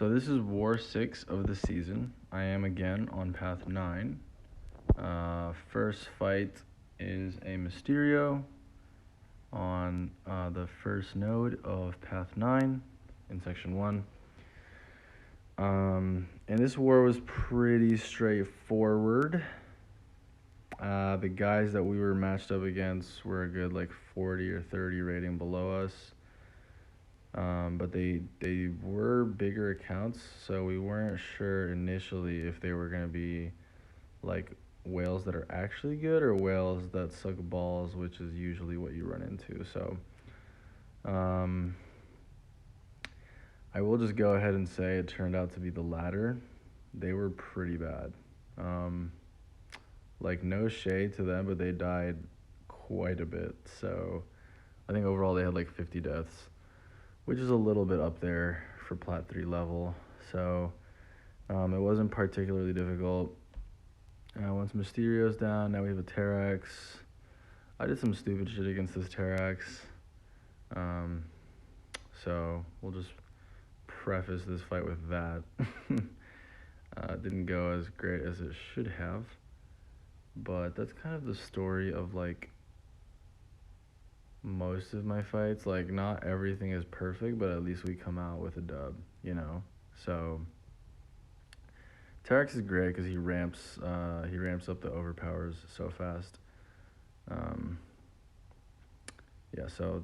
So this is War 6 of the season. I am again on Path 9. First fight is a Mysterio on the first node of Path 9 in Section 1. And this war was pretty straightforward. The guys that we were matched up against were a good like 40 or 30 rating below us. But they were bigger accounts, so we weren't sure initially if they were going to be like whales that are actually good or whales that suck balls, which is usually what you run into. So I will just go ahead and say it turned out to be the latter. They were pretty bad. Like, no shade to them, but they died quite a bit. So I think overall they had like 50 deaths, which is a little bit up there for Plat 3 level. So it wasn't particularly difficult. Once Mysterio's down, now we have a Terrax. I did some stupid shit against this Terrax. So we'll just preface this fight with that. Didn't go as great as it should have. But that's kind of the story of like most of my fights. Like, not everything is perfect, but at least we come out with a dub, you know? So Terrax is great because he ramps up the overpowers so fast. Yeah, so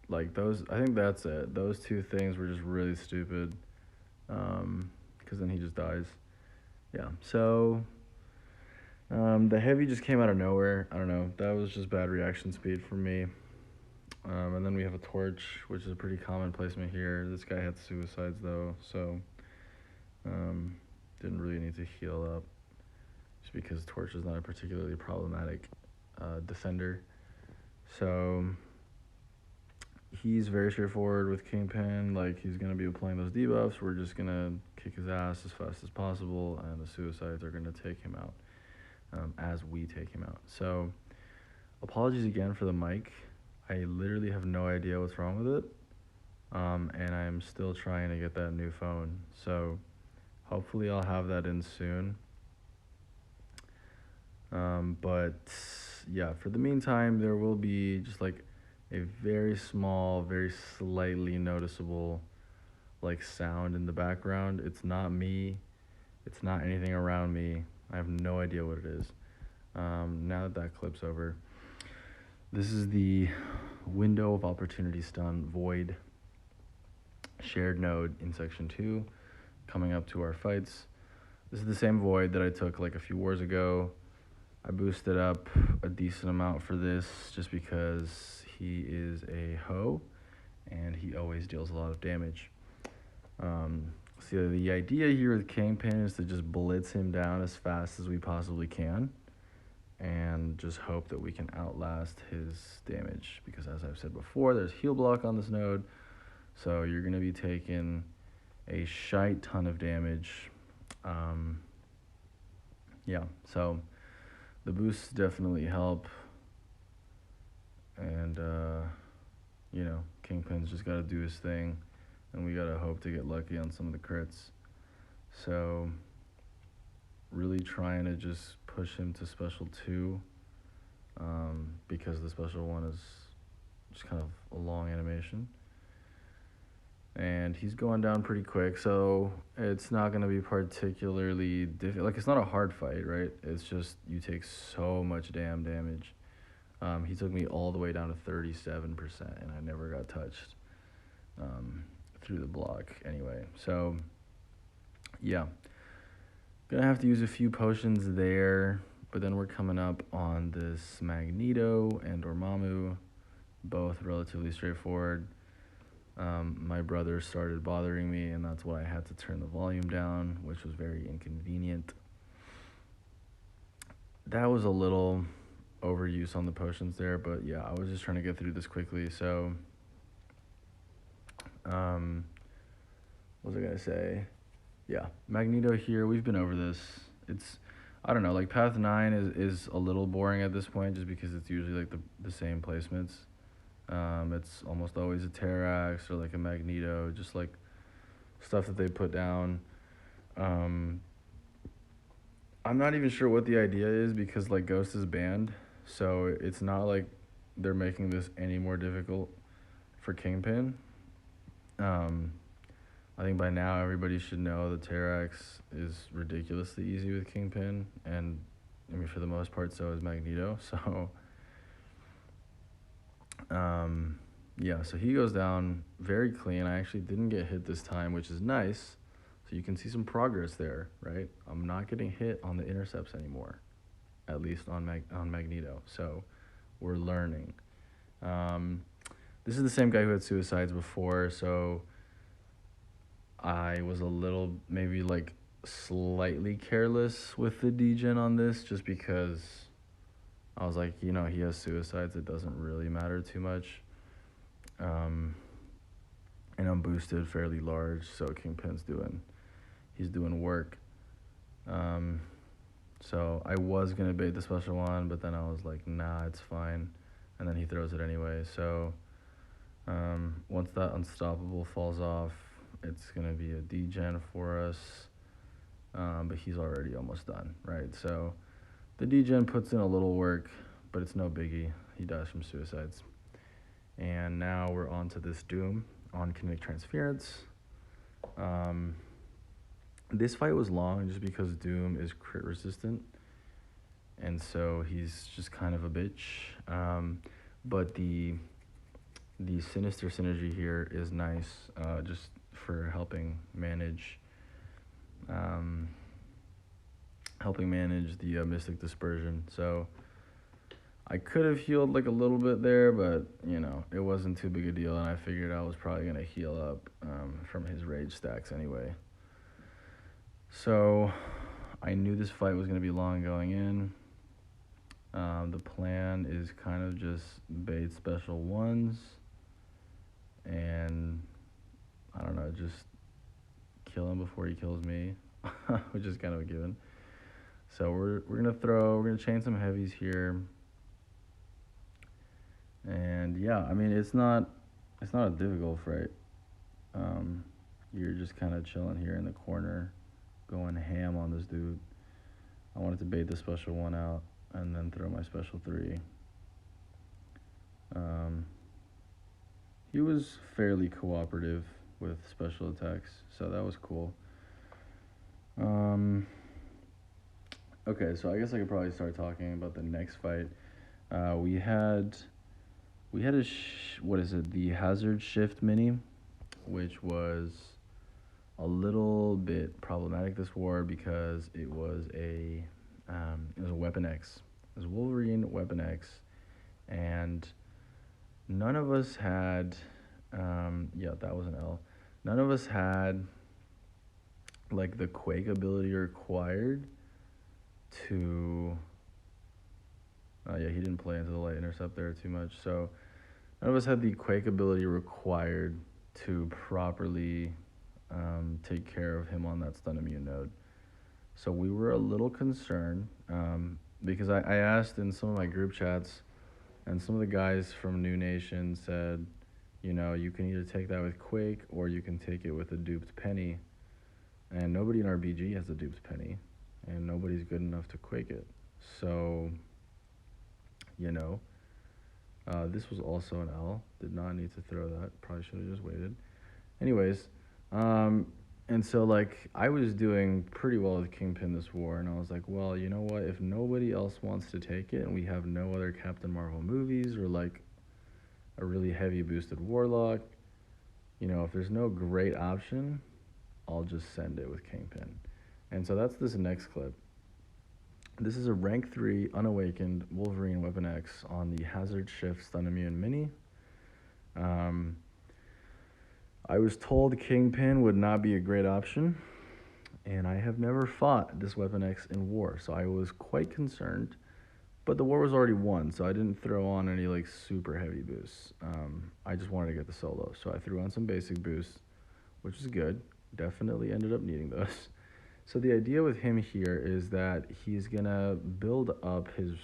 like those, I think that's it. Those two things were just really stupid, because then he just dies. Yeah, so the heavy just came out of nowhere. I don't know. That was just bad reaction speed for me. And then we have a torch, which is a pretty common placement here. This guy had suicides though, so didn't really need to heal up, just because torch is not a particularly problematic defender. So he's very straightforward with Kingpin. Like, he's gonna be applying those debuffs. We're just gonna kick his ass as fast as possible, and the suicides are gonna take him out. As we take him out. So apologies again for the mic. I literally have no idea what's wrong with it. And I'm still trying to get that new phone. So hopefully I'll have that in soon. But yeah, for the meantime, there will be just like a very small, very slightly noticeable like sound in the background. It's not me. It's not anything around me. I have no idea what it is. Now that clip's over, this is the window of opportunity stun void shared node in Section 2, coming up to our fights. This is the same void that I took like a few wars ago. I boosted up a decent amount for this just because he is a hoe and he always deals a lot of damage. So the idea here with Kingpin is to just blitz him down as fast as we possibly can and just hope that we can outlast his damage, because as I've said before, there's heal block on this node, so you're going to be taking a shite ton of damage. Yeah, so the boosts definitely help, and you know, Kingpin's just got to do his thing, and we gotta hope to get lucky on some of the crits. So really trying to just push him to special 2, because the special 1 is just kind of a long animation, and he's going down pretty quick, so it's not going to be particularly difficult. Like, it's not a hard fight, right? It's just you take so much damn damage. He took me all the way down to 37%, and I never got touched through the block anyway. So yeah, gonna have to use a few potions there, but then we're coming up on this Magneto and Dormammu, both relatively straightforward. My brother started bothering me, and that's why I had to turn the volume down, which was very inconvenient. That was a little overuse on the potions there, but yeah, I was just trying to get through this quickly. So what was I gonna say? Yeah, Magneto here, we've been over this. It's, I don't know, like Path 9 is a little boring at this point, just because it's usually like the same placements. It's almost always a Terrax or like a Magneto, just like stuff that they put down. Um, I'm not even sure what the idea is because like Ghost is banned, so it's not like they're making this any more difficult for Kingpin. Um, I think by now everybody should know that Terrax is ridiculously easy with Kingpin, and I mean for the most part so is Magneto. So um, yeah, so he goes down very clean. I actually didn't get hit this time, which is nice. So you can see some progress there, right? I'm not getting hit on the intercepts anymore, at least on Magneto. So we're learning. Um, this is the same guy who had suicides before, so I was a little maybe like slightly careless with the djinn on this, just because I was like, you know, he has suicides. It doesn't really matter too much. Um, and I'm boosted fairly large, so he's doing work. Um, so I was gonna bait the special one, but then I was like, nah, it's fine. And then he throws it anyway. So once that unstoppable falls off, it's gonna be a degen for us. But he's already almost done, right? So the degen puts in a little work, but it's no biggie. He dies from suicides. And now we're on to this Doom on kinetic transference. Um, this fight was long just because Doom is crit resistant, and so he's just kind of a bitch. But the sinister synergy here is nice, just for um, helping manage the mystic dispersion. So I could have healed like a little bit there, but you know it wasn't too big a deal, and I figured I was probably gonna heal up from his rage stacks anyway. So I knew this fight was gonna be long going in. The plan is kind of just bait special ones, and I don't know, just kill him before he kills me, which is kind of a given. So we're gonna chain some heavies here, and yeah, I mean it's not a difficult fight. You're just kind of chilling here in the corner, going ham on this dude. I wanted to bait the special one out and then throw my special three. He was fairly cooperative with special attacks, so that was cool. Okay, so I guess I could probably start talking about the next fight. We had what is it? The hazard shift mini, which was a little bit problematic this war because it was a Weapon X. It was Wolverine Weapon X, and none of us had. Yeah, that was an L. None of us had like the Quake ability required to. Yeah, he didn't play into the light intercept there too much. So none of us had the Quake ability required to properly take care of him on that stun immune node. So we were a little concerned because I asked in some of my group chats, and some of the guys from New Nation said, you know, you can either take that with Quake or you can take it with a duped Penny. And nobody in our BG has a duped Penny, and nobody's good enough to Quake it. So, you know, this was also an L. Did not need to throw that. Probably should have just waited. Anyways, and so like I was doing pretty well with Kingpin this war, and I was like, well, you know what? If nobody else wants to take it, and we have no other Captain Marvel movies or like a really heavy boosted Warlock, you know, if there's no great option, I'll just send it with Kingpin. And so that's this next clip. This is a rank 3 unawakened Wolverine Weapon X on the Hazard Shift Stun Immune Mini. I was told Kingpin would not be a great option, and I have never fought this Weapon X in war, so I was quite concerned. But the war was already won, so I didn't throw on any like super heavy boosts. I just wanted to get the solo, so I threw on some basic boosts, which is good. Definitely ended up needing those. So the idea with him here is that he's gonna build up his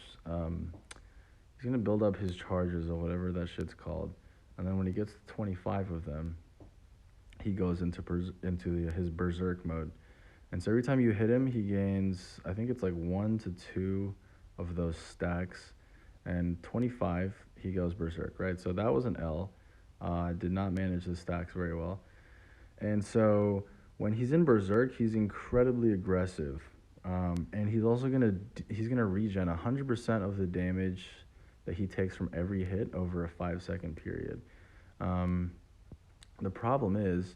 charges or whatever that shit's called, and then when he gets to 25 of them, he goes into his berserk mode. And so every time you hit him, he gains, I think it's like 1 to 2 of those stacks, and 25 he goes berserk, right? So that was an L. Did not manage the stacks very well. And so when he's in berserk, he's incredibly aggressive, and he's gonna regen 100% of the damage that he takes from every hit over a 5 second period. Um, the problem is,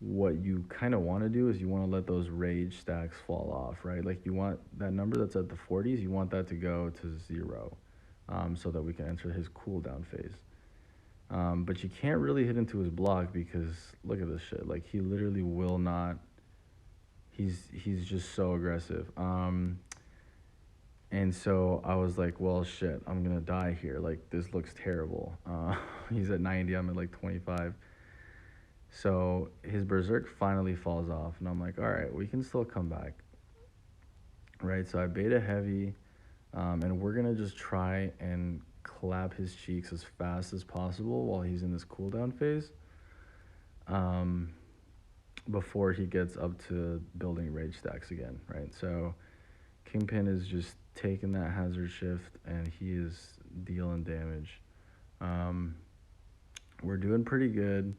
what you kind of want to do is you want to let those rage stacks fall off, right? Like you want that number that's at the 40s, you want that to go to 0, so that we can enter his cooldown phase. But you can't really hit into his block because look at this shit. Like he literally will not. He's just so aggressive. And so I was like, well, shit, I'm gonna die here. Like this looks terrible. He's at 90, I'm at like 25. So his berserk finally falls off, and I'm like, all right, we can still come back, right? So I beta heavy, and we're gonna just try and clap his cheeks as fast as possible while he's in this cooldown phase, before he gets up to building rage stacks again, right? So Kingpin is just taking that hazard shift, and he is dealing damage. We're doing pretty good.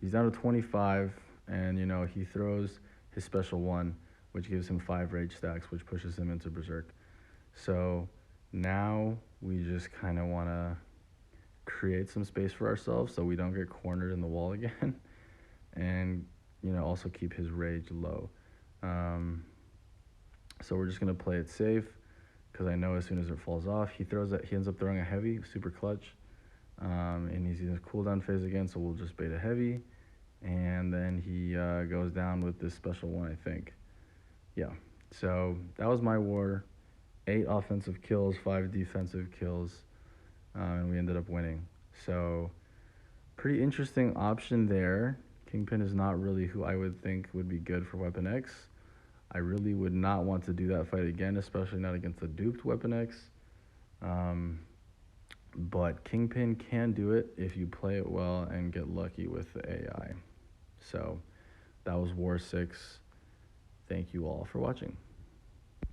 He's down to 25, and he throws his special one, which gives him 5 rage stacks, which pushes him into berserk. So now we just kind of want to create some space for ourselves so we don't get cornered in the wall again, and also keep his rage low. So we're just gonna play it safe, because I know as soon as it falls off, he ends up throwing a heavy, super clutch, and he's in his cooldown phase again. So we'll just beta heavy, and then he goes down with this special one, I think. Yeah. So that was my war. 8 offensive kills, 5 defensive kills, and we ended up winning. So pretty interesting option there. Kingpin is not really who I would think would be good for Weapon X. I really would not want to do that fight again, especially not against a duped Weapon X. But Kingpin can do it if you play it well and get lucky with the AI. So that was War 6. Thank you all for watching.